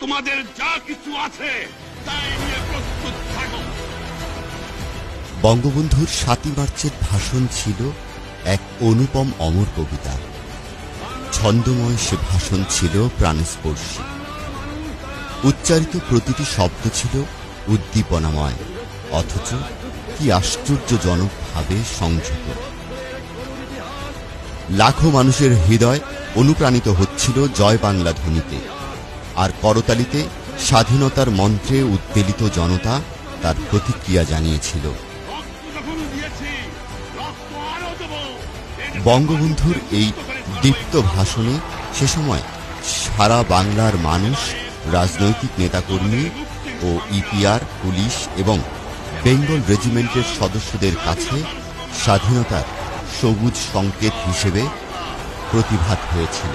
তোমাদের যা কিছু আছে তাই নিয়ে প্রস্তুত থাকো। বঙ্গবন্ধুর ৭ই মার্চের ভাষণ ছিল এক অনুপম অমর কবিতা। ছন্দময় সে ভাষণ ছিল প্রাণস্পর্শী। উচ্চারিত প্রতিটি শব্দ ছিল উদ্দীপনাময়, অথচ কি আশ্চর্যজনকভাবে সংযত। লাখো মানুষের হৃদয় অনুপ্রাণিত হচ্ছিল জয় বাংলা ধ্বনিতে, আর করতালিতে স্বাধীনতার মন্ত্রে উদ্বেলিত জনতা তার প্রতিক্রিয়া জানিয়েছিল। বঙ্গবন্ধুর এই দীপ্ত ভাষণে সে সময় সারা বাংলার মানুষ, রাজনৈতিক নেতাকর্মী ও ইপিআর, পুলিশ এবং বেঙ্গল রেজিমেন্টের সদস্যদের কাছে স্বাধীনতার সবুজ সংকেত হিসেবে প্রতিভাত হয়েছিল।